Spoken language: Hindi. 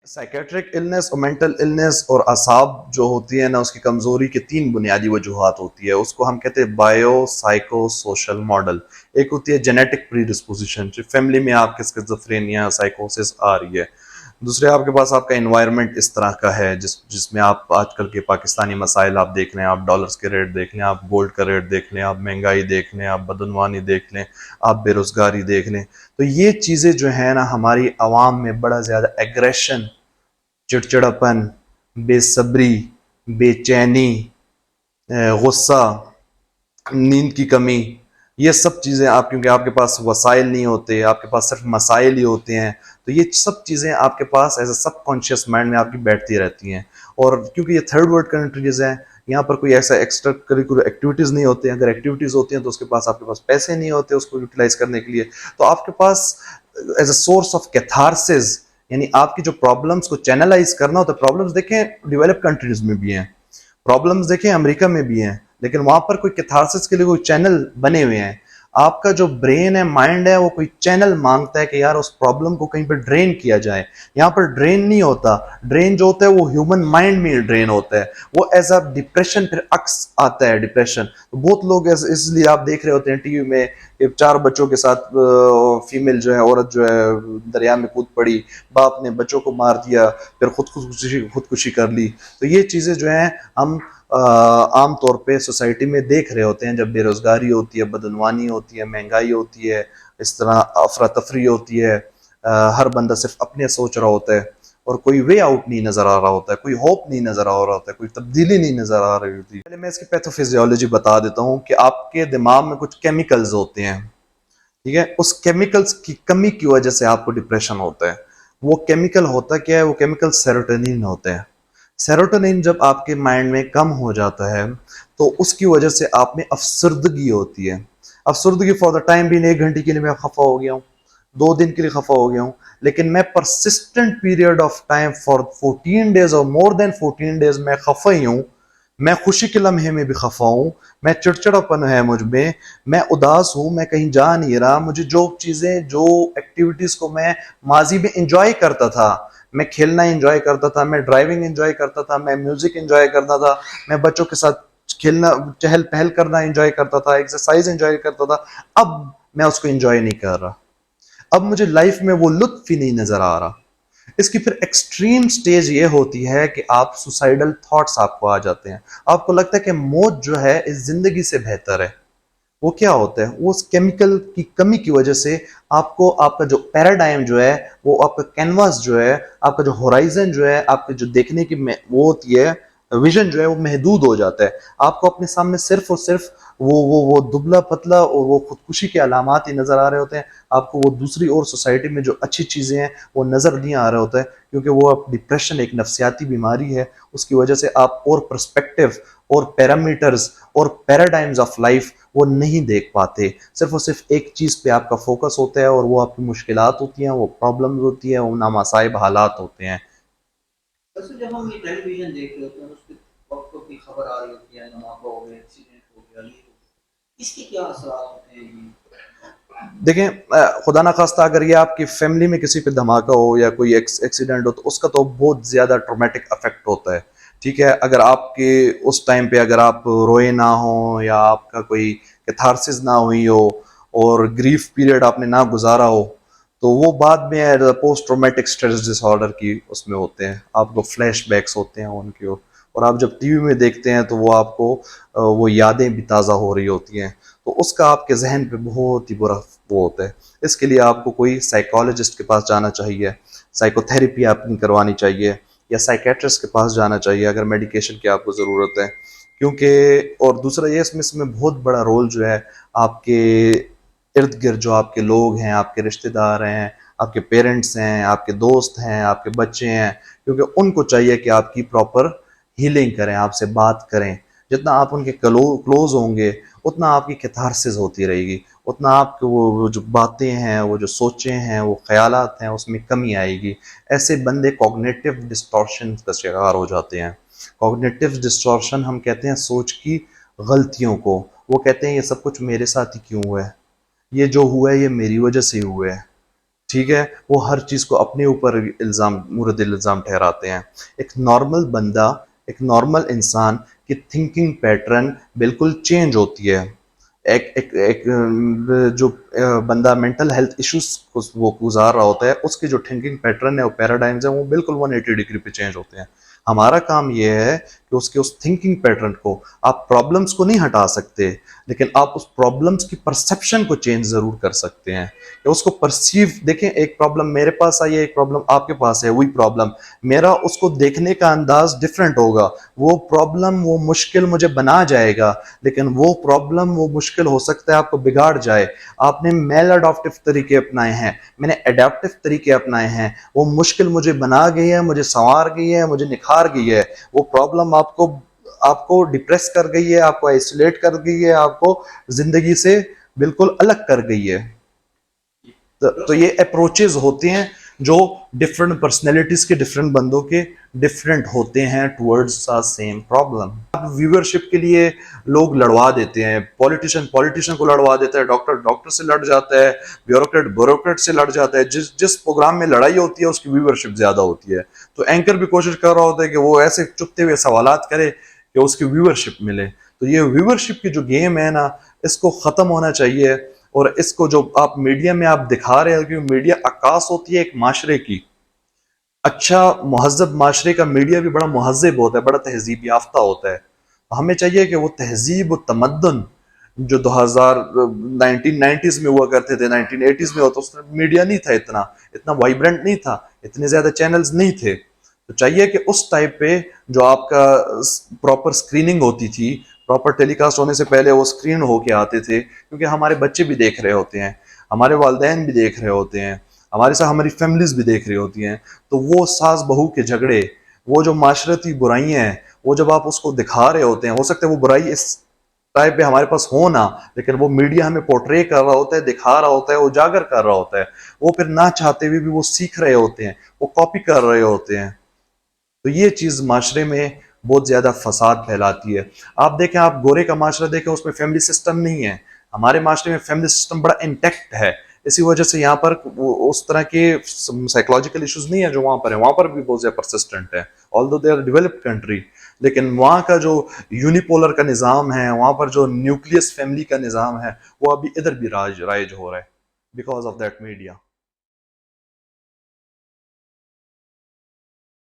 साइकेट्रिक इलनेस और मेंटल इलनेस और असाब जो होती है ना, उसकी कमजोरी की तीन बुनियादी वजूहात होती है। उसको हम कहते हैं बायो साइको सोशल मॉडल। एक होती है जेनेटिक प्री डिस्पोजिशन, फैमिली में आपके स्किज़ोफ्रेनिया साइकोसिस आ रही है। दूसरे आपके पास आपका इन्वायरमेंट इस तरह का है जिसमें आप आजकल के पाकिस्तानी मसाइल आप देख लें, आप डॉलर्स के रेट देख लें, आप गोल्ड का रेट देख लें, आप महंगाई देख लें, आप बदनवानी देख लें, आप बेरोजगारी देख लें। तो ये चीज़ें जो है ना, हमारी आवाम में बड़ा ज़्यादा एग्रेशन, चिड़चिड़ापन, बेसब्री, बेचैनी, गुस्सा, नींद की कमी, ये सब चीज़ें आप, क्योंकि आपके पास वसाइल नहीं होते, आपके पास सिर्फ मसाइल ही होते हैं, तो ये सब चीज़ें आपके पास एज ए सबकॉन्शियस माइंड में आपकी बैठती रहती हैं। और क्योंकि ये थर्ड वर्ल्ड कंट्रीज हैं, यहाँ पर कोई ऐसा एक्स्ट्रा करिकुलर एक्टिविटीज़ नहीं होती हैं। अगर एक्टिविटीज़ होती हैं तो उसके पास आपके पास पैसे नहीं होते उसको यूटिलाइज करने के लिए। तो आपके पास as a source of catharsis, यानी आपकी जो प्रॉब्लम्स को चैनलाइज करना होता है। प्रॉब्लम्स देखें डेवलप कंट्रीज में भी हैं, प्रॉब्लम्स देखें अमेरिका में भी हैं, लेकिन वहां पर कोई कैथारसिस के लिए कोई चैनल बने हुए हैं। आपका जो ब्रेन है, माइंड है, वो कोई चैनल मांगता है कि यार उस प्रॉब्लम को कहीं पर ड्रेन किया जाए। यहाँ पर ड्रेन नहीं होता। ड्रेन जो होता है वो ह्यूमन माइंड में ड्रेन होता है। वो एज अ डिप्रेशन फिर अक्स आता है, डिप्रेशन। तो बहुत लोग इसलिए आप देख रहे होते हैं टीवी में, चार बच्चों के साथ फीमेल जो है, औरत जो है, दरिया में कूद पड़ी, बाप ने बच्चों को मार दिया, फिर खुदकुशी कर ली। तो ये चीजें जो है हम आम तौर पे सोसाइटी में देख रहे होते हैं। जब बेरोजगारी होती है, बदनवानी होती है, महंगाई होती है, इस तरह अफरा तफरी होती है, हर बंदा सिर्फ अपने सोच रहा होता है और कोई वे आउट नहीं नजर आ रहा होता है, कोई होप नहीं नजर आ रहा होता है, कोई तब्दीली नहीं नजर आ रही होती। पहले मैं इसकी पैथोफिजियोलॉजी बता देता हूँ कि आपके दिमाग में कुछ केमिकल्स होते हैं, ठीक है। उस केमिकल्स की कमी की वजह से आपको डिप्रेशन होता है। वो केमिकल होता क्या है? वो केमिकल सेरोटोनिन होते हैं। सेरोटोनिन जब आपके माइंड में कम हो जाता है तो उसकी वजह से आप में अफसर्दगी होती है। अफसर्दगी फॉर द टाइम भी, 1 घंटे के लिए मैं खफा हो गया हूँ, 2 दिन के लिए खफा हो गया हूँ, लेकिन मैं persistent period of time for 14 days और मोर देन 14 डेज मैं खफा ही हूँ। मैं खुशी के लम्हे में भी खफा हूँ, मैं चिड़चिड़ापन है मुझ में, मैं उदास हूँ, मैं कहीं जा नहीं रहा। मुझे जो चीजें, जो एक्टिविटीज को मैं माजी में इंजॉय करता था, मैं खेलना एंजॉय करता था, मैं ड्राइविंग एंजॉय करता था, मैं म्यूजिक एंजॉय करता था, मैं बच्चों के साथ खेलना, चहल पहल करना एंजॉय करता था, एक्सरसाइज एंजॉय करता था, अब मैं उसको एंजॉय नहीं कर रहा। अब मुझे लाइफ में वो लुत्फ ही नहीं नजर आ रहा। इसकी फिर एक्सट्रीम स्टेज ये होती है कि आप सुसाइडल थॉट्स आपको आ जाते हैं। आपको लगता है कि मौत जो है इस जिंदगी से बेहतर है। वो क्या होता है? वो उस केमिकल की कमी की वजह से आपको, आपका जो पैराडाइम जो है, वो आपका कैनवास जो है, आपका जो होराइजन जो है, आपके जो देखने की वो होती है विजन जो है, वो महदूद हो जाता है। आपको अपने सामने सिर्फ और सिर्फ वो दुबला पतला और वो खुदकुशी के अलामात ही नजर आ रहे होते हैं। आपको वो दूसरी और सोसाइटी में जो अच्छी चीजें हैं वो नजर नहीं आ रहा होता है, क्योंकि वो आप, डिप्रेशन एक नफ्सियाती बीमारी है। उसकी वजह से आप और पर्सपेक्टिव और पैरामीटर्स और पैराडाइम्स ऑफ लाइफ वो नहीं देख पाते। सिर्फ और सिर्फ एक चीज पे आपका फोकस होता है और वो आपकी मुश्किलात होती हैं, वो प्रॉब्लम्स होती हैं, वो नामासाइब हालात होते हैं। वैसे जब हम ये टेलीविजन देख रहे होते हैं उस पे वक्त वक्त की खबर आ रही होती है, धमाका हो गया, एक्सीडेंट हो गया, ये हो गया, इसके क्या असर होते हैं ये? देखें, खुदा ना खास्ता अगर ये आपकी फैमिली में किसी पे धमाका हो या कोई एक्सीडेंट हो, तो उसका तो बहुत ज़्यादा ट्रोमेटिक अफेक्ट होता है, ठीक है। अगर आपके उस टाइम पे अगर आप रोए ना हो या आपका कोई कैथारसिस ना हुई हो और ग्रीफ पीरियड आपने ना गुजारा हो, तो वो बाद में पोस्ट ट्रोमेटिक स्ट्रेस डिसऑर्डर की उसमें होते हैं, आपको फ्लैशबैक्स होते हैं उनकी। और आप जब टीवी में देखते हैं तो वो आपको वो यादें भी ताज़ा हो रही होती हैं, तो उसका आपके जहन पे बहुत ही बुरा वो होता है। इसके लिए आपको कोई साइकोलॉजिस्ट के पास जाना चाहिए, साइकोथेरेपी आपकी करवानी चाहिए, या साइकेट्रिस्ट के पास जाना चाहिए अगर मेडिकेशन की आपको ज़रूरत है। क्योंकि और दूसरा ये, इसमें बहुत बड़ा रोल जो है आपके इर्द गिर्द जो आपके लोग हैं, आपके रिश्तेदार हैं, आपके पेरेंट्स हैं, आपके दोस्त हैं, आपके बच्चे हैं, क्योंकि उनको चाहिए कि आपकी प्रॉपर हीलिंग करें, आपसे बात करें। जितना आप उनके क्लोज होंगे उतना आपकी कैथारसिस होती रहेगी, उतना आपके वो जो बातें हैं, वो जो सोचें हैं, वो ख्यालात हैं, उसमें कमी आएगी। ऐसे बंदे कॉग्निटिव डिस्टॉर्शन का शिकार हो जाते हैं। कॉग्निटिव डिस्टॉर्शन हम कहते हैं सोच की गलतियों को। वो कहते हैं ये सब कुछ मेरे साथ ही क्यों हुआ है, ये जो हुआ है ये मेरी वजह से हुआ है, ठीक है, वो हर चीज़ को अपने ऊपर इल्ज़ाम मुरद इल्ज़ाम ठहराते हैं। एक नॉर्मल बंदा, एक नॉर्मल इंसान की थिंकिंग पैटर्न बिल्कुल चेंज होती है। एक एक एक जो बंदा मेंटल हेल्थ इश्यूज को वो गुजार रहा होता है, उसकी जो थिंकिंग पैटर्न है, वो पैराडाइम्स है, वो बिल्कुल 180 डिग्री पे चेंज होते हैं। हमारा काम ये है कि उसके उस थिंकिंग पैटर्न को, आप प्रॉब्लम्स को नहीं हटा सकते, लेकिन आप उस प्रॉब्लम्स की परसेप्शन को चेंज जरूर कर सकते हैं, कि उसको परसीव देखें। एक प्रॉब्लम मेरे पास आई है, एक प्रॉब्लम आपके पास है, वही प्रॉब्लम, मेरा उसको देखने का अंदाज डिफरेंट होगा। वो प्रॉब्लम, वो मुश्किल मुझे बना जाएगा, लेकिन वो प्रॉब्लम, वो मुश्किल हो सकता है आपको बिगाड़ जाए। आपने मेल अडॉप्टिव तरीके अपनाए हैं, मैंने एडेप्टिव तरीके अपनाए हैं। वो मुश्किल मुझे बना गई है, मुझे संवार गई है, मुझे निखार गई है। वो प्रॉब्लम आपको आपको डिप्रेस कर गई है, आपको आइसोलेट कर गई है, आपको जिंदगी से बिल्कुल अलग कर गई है। तो ये अप्रोचेज होते हैं जो डिफरेंट पर्सनैलिटीज के, डिफरेंट बंदों के डिफरेंट होते हैं टुवर्ड्स द सेम प्रॉब्लम। अब व्यूअरशिप के लिए लोग लड़वा देते हैं, पॉलिटिशियन पॉलिटिशियन को लड़वा देता है, डॉक्टर डॉक्टर से लड़ जाता है, ब्यूरोक्रेट ब्यूरोक्रेट से लड़ जाता है। जिस जिस प्रोग्राम में लड़ाई होती है उसकी व्यूअरशिप ज्यादा होती है। तो एंकर भी कोशिश कर रहा होता है कि वो ऐसे चुपते हुए सवालात करे कि उसकी व्यूअरशिप मिले। तो ये व्यूअरशिप की जो गेम है ना, इसको खत्म होना चाहिए। और इसको जो आप मीडिया में आप दिखा रहे हो कि मीडिया अक्कास होती है एक माशरे की, अच्छा महज़ब माशरे का मीडिया भी बड़ा महज़ब होता है, बड़ा तहजीब याफ्ता होता है। हमें चाहिए कि वो तहजीब और तमद्दुन जो 2000 1990s में हुआ करते थे, 1980s में होता, उसमें मीडिया नहीं था, इतना इतना वाइब्रेंट नहीं था, इतने ज्यादा चैनल्स नहीं थे। तो चाहिए कि उस टाइप पे जो आपका प्रॉपर स्क्रीनिंग होती थी, प्रॉपर टेलीकास्ट होने से पहले वो स्क्रीन होके आते थे, क्योंकि हमारे बच्चे भी देख रहे होते हैं, हमारे वालिदैन भी देख रहे होते हैं, हमारे साथ हमारी फैमिलीज भी देख रही होती हैं। तो वो सास बहू के झगड़े, वो जो माशरती बुराइयां हैं, वो जब आप उसको दिखा रहे होते हैं, हो सकता है वो बुराई इस टाइप पे हमारे पास हो ना, लेकिन वो मीडिया हमें पोर्ट्रे कर रहा होता है, दिखा रहा होता है, उजागर कर रहा होता है। वो फिर ना चाहते हुए भी वो सीख रहे होते हैं, वो कॉपी कर रहे होते हैं। तो ये चीज माशरे में बहुत ज्यादा फसाद फैलाती है। आप देखें, आप गोरे का माशरा देखें, उसमें फैमिली सिस्टम नहीं है। हमारे माशरे में फैमिली सिस्टम बड़ा इंटैक्ट है। इसी वजह से यहाँ पर उस तरह के साइकोलॉजिकल इश्यूज नहीं है जो वहां पर है। वहां पर भी बहुत ज्यादा परसिस्टेंट है, although they are developed country. लेकिन वहाँ का जो यूनिपोलर का निज़ाम है, वहाँ पर जो न्यूक्लियस फैमिली का निज़ाम है, वो अभी इधर भी राज हो रहा है बिकॉज ऑफ दैट मीडिया।